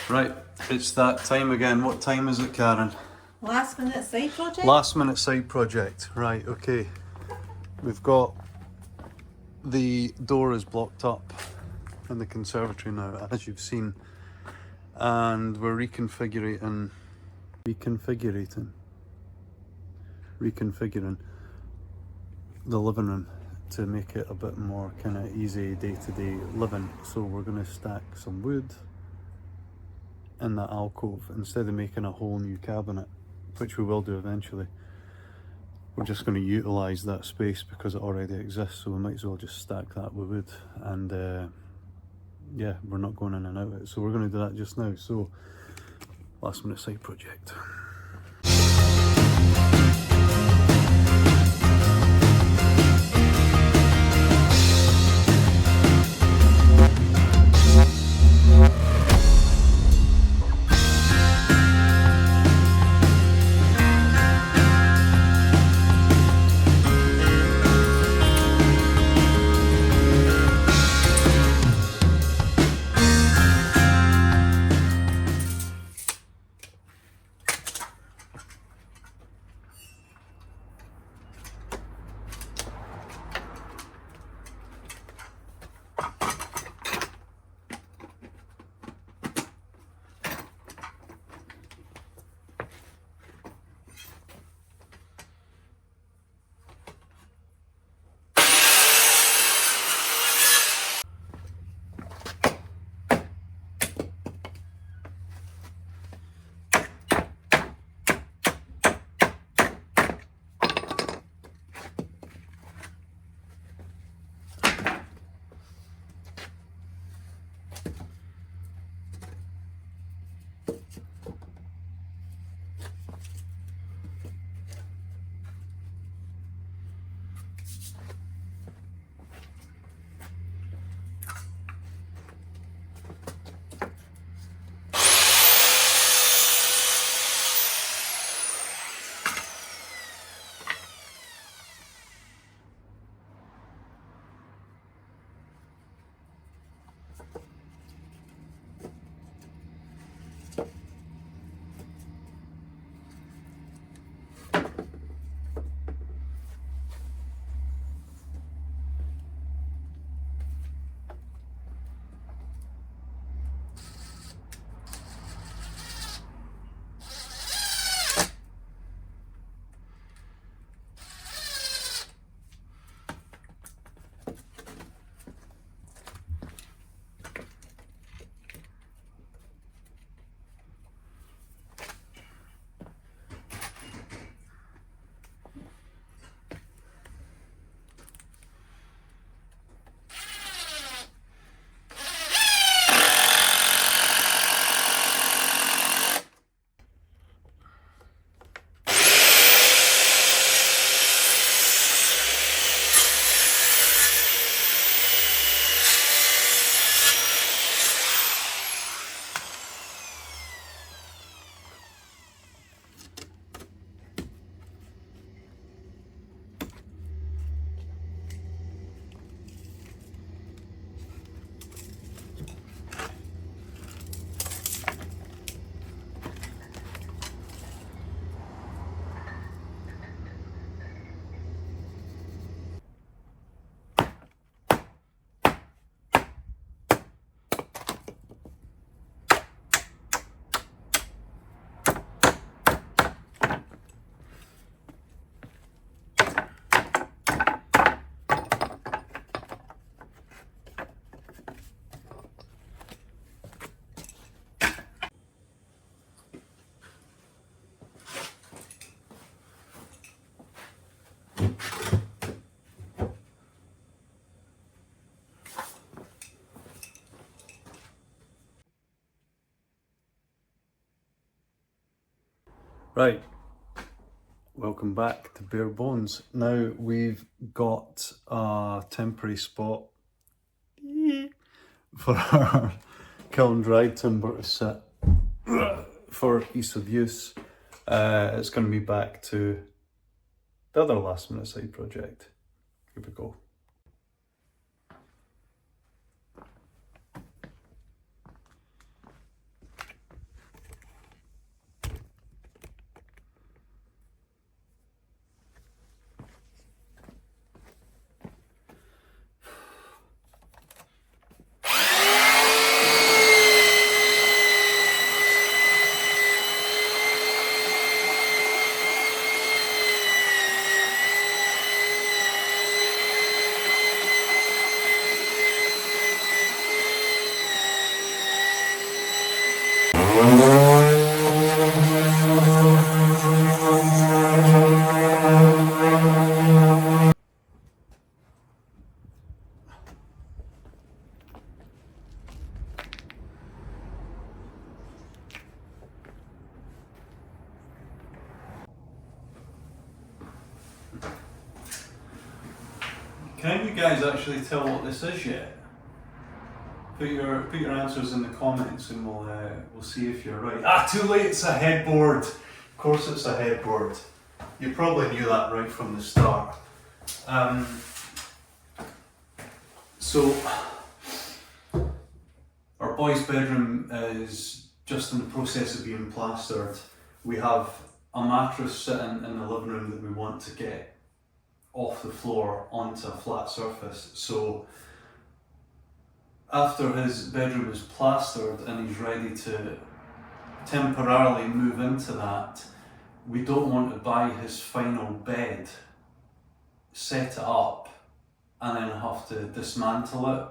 Right, it's that time again. What time is it, Karen? Last minute side project? Last minute side project. Right, okay. We've got the door is blocked up in the conservatory now, as you've seen. And we're reconfiguring the living room to make it a bit more kind of easy day-to-day living. So we're going to stack some wood in that alcove instead of making a whole new cabinet, which we will do eventually. We're just going to utilise that space because it already exists, so we might as well just stack that with wood. And yeah, we're not going in and out of it, so we're going to do that just now. So last minute side project. Right, welcome back to Bare Bones. Now we've got a temporary spot for our kiln-dried timber to sit for ease of use. It's going to be back to the other last minute side project. Here we go. Can you guys actually tell what this is yet? Put your answers in the comments and we'll see if you're right. Ah, too late, it's a headboard. Of course it's a headboard. You probably knew that right from the start. So, our boys' bedroom is just in the process of being plastered. We have a mattress sitting in the living room that we want to get off the floor onto a flat surface. So after his bedroom is plastered and he's ready to temporarily move into that, we don't want to buy his final bed, set it up, and then have to dismantle it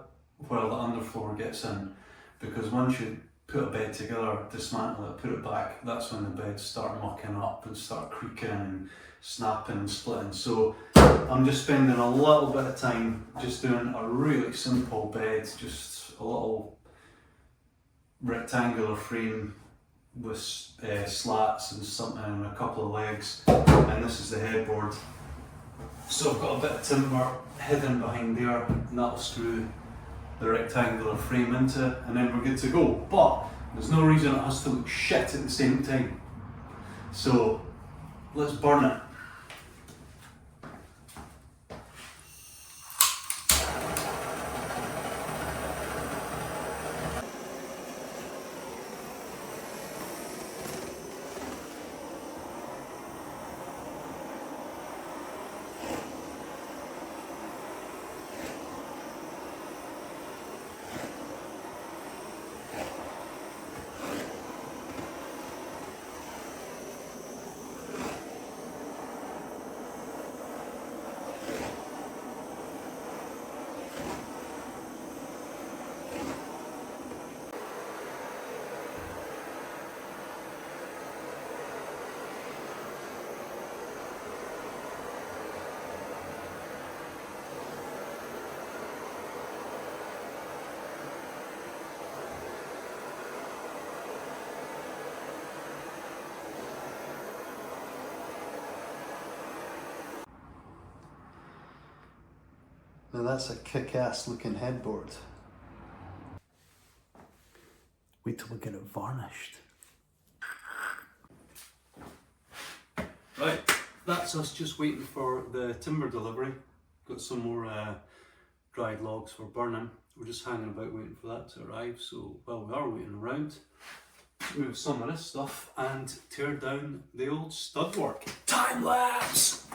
while the underfloor gets in. Because once you put a bed together, dismantle it, put it back, that's when the beds start mucking up and start creaking and snapping and splitting. So I'm just spending a little bit of time just doing a really simple bed, just a little rectangular frame with slats and something and a couple of legs, and this is the headboard. So I've got a bit of timber hidden behind there, and that'll screw the rectangular frame into, and then we're good to go. But there's no reason it has to look shit at the same time. So let's burn it. Now that's a kick-ass looking headboard. Wait till we get it varnished. Right, that's us just waiting for the timber delivery. Got some more dried logs for burning. We're just hanging about waiting for that to arrive. So while we are waiting around, let's move some of this stuff and tear down the old Studwork. Time lapse!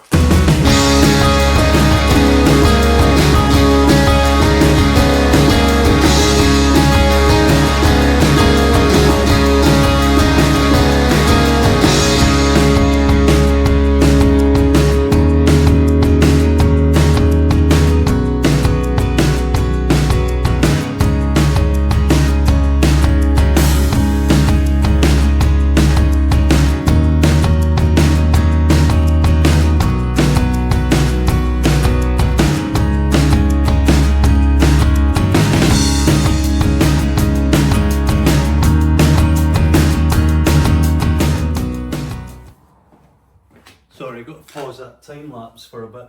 Sorry, got to pause that time lapse for a bit.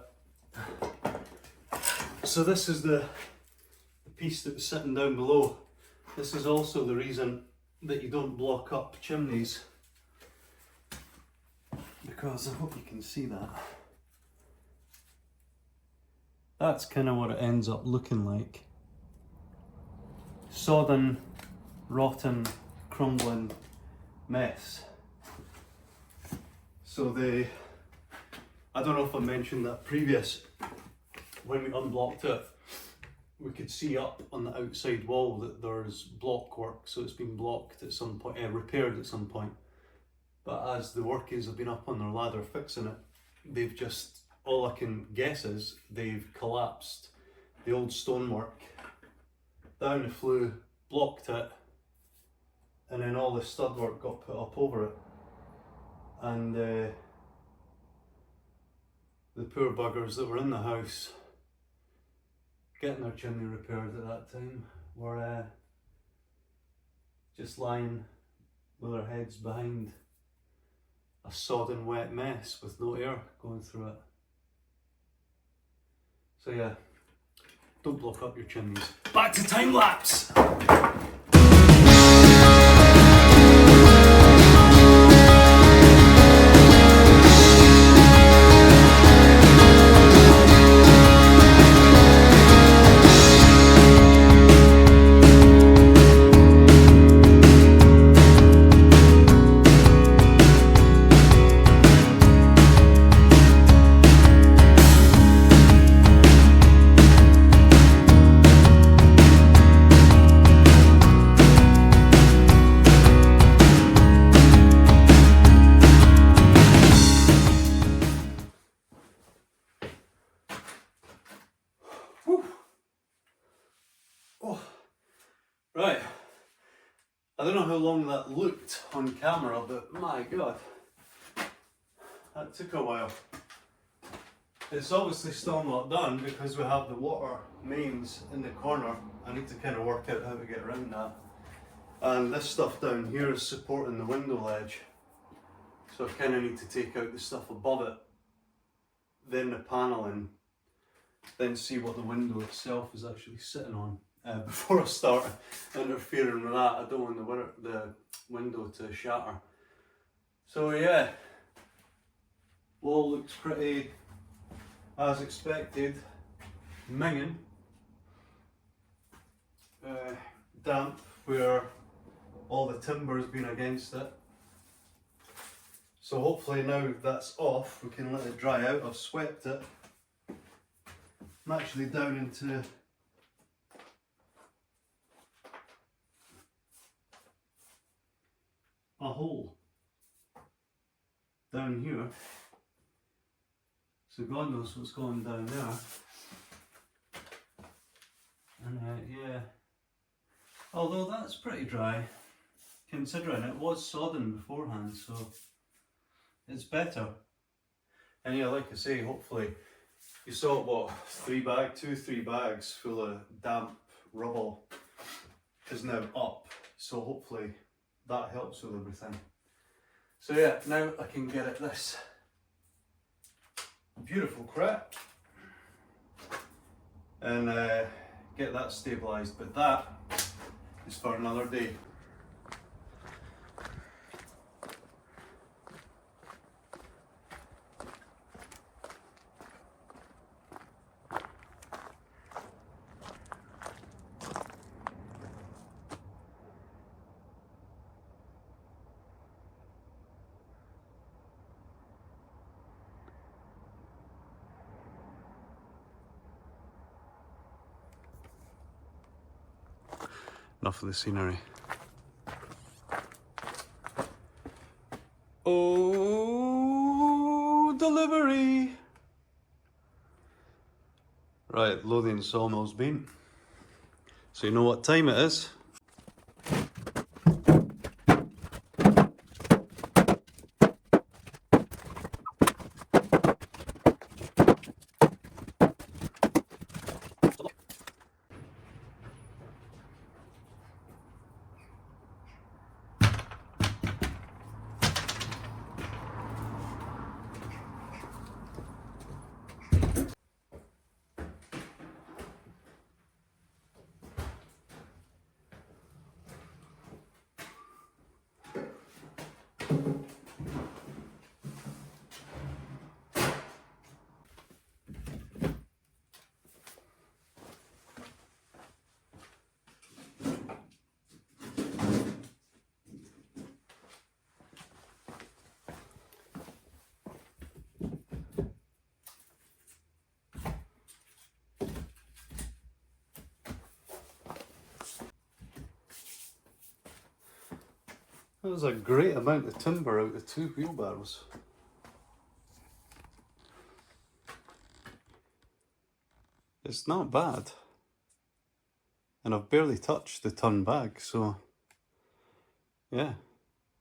So this is the piece that was sitting down below. This is also the reason that you don't block up chimneys, because I hope you can see that. That's kind of what it ends up looking like. Sodden, rotten, crumbling mess. So I don't know if I mentioned that previous, when we unblocked it, we could see up on the outside wall that there's block work, so it's been blocked at some point, repaired at some point. But as the workers have been up on their ladder fixing it, they've just, all I can guess is, they've collapsed the old stonework down the flue, blocked it, and then all the stud work got put up over it. And the poor buggers that were in the house getting their chimney repaired at that time were just lying with their heads behind a sodden wet mess with no air going through it. So yeah, Don't block up your chimneys. Back to time lapse! Right, I don't know how long that looked on camera, but my god, that took a while. It's obviously still not done because we have the water mains in the corner. I need to kind of work out how to get around that. And this stuff down here is supporting the window ledge. So I kind of need to take out the stuff above it, then the paneling, then see what the window itself is actually sitting on. Before I start interfering with that, I don't want the window to shatter. So yeah, wall looks pretty as expected, minging, damp where all the timber has been against it. So hopefully now that's off, we can let it dry out. I've swept it. I'm actually down into a hole down here, so God knows what's going down there. And yeah, although that's pretty dry considering it was sodden beforehand, so it's better. And yeah, like I say, hopefully you saw what, 3 bags full of damp rubble is now up, so hopefully that helps with everything. So yeah, now I can get at this beautiful crap and get that stabilised, but that is for another day. Enough of the scenery. Oh, delivery! Right, Lothian sawmill's been. So you know what time it is? That was a great amount of timber out of 2 wheelbarrows. It's not bad. And I've barely touched the ton bag, so yeah,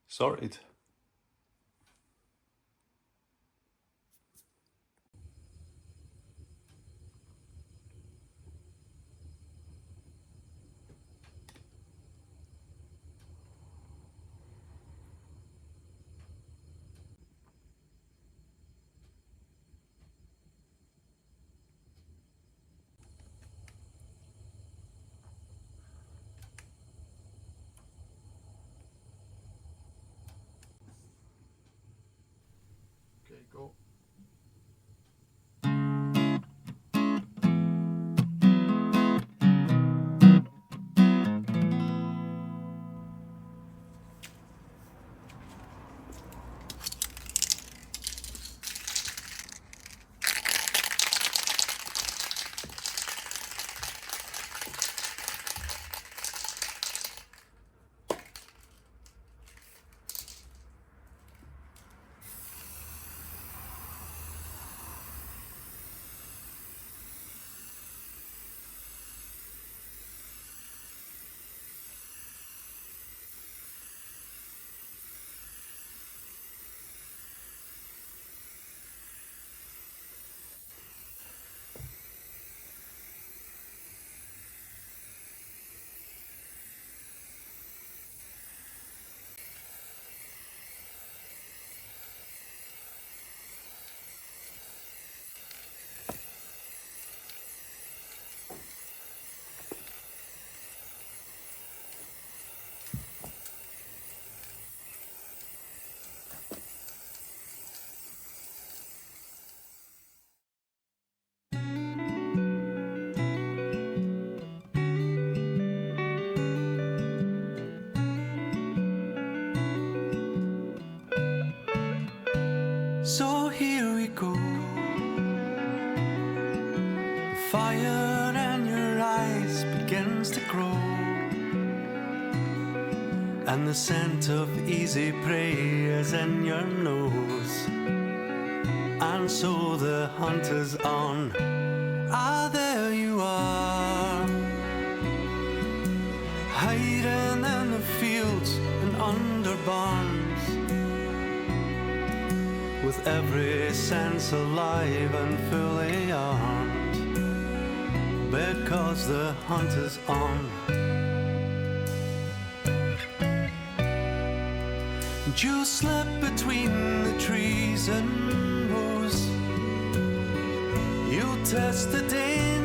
sorted. and the scent of easy prey is in your nose. And so the hunt is on. Ah, there you are, hiding in the fields and under barns, with every sense alive and fully armed, because the hunt is on. And you slip between the trees and rows. You test the day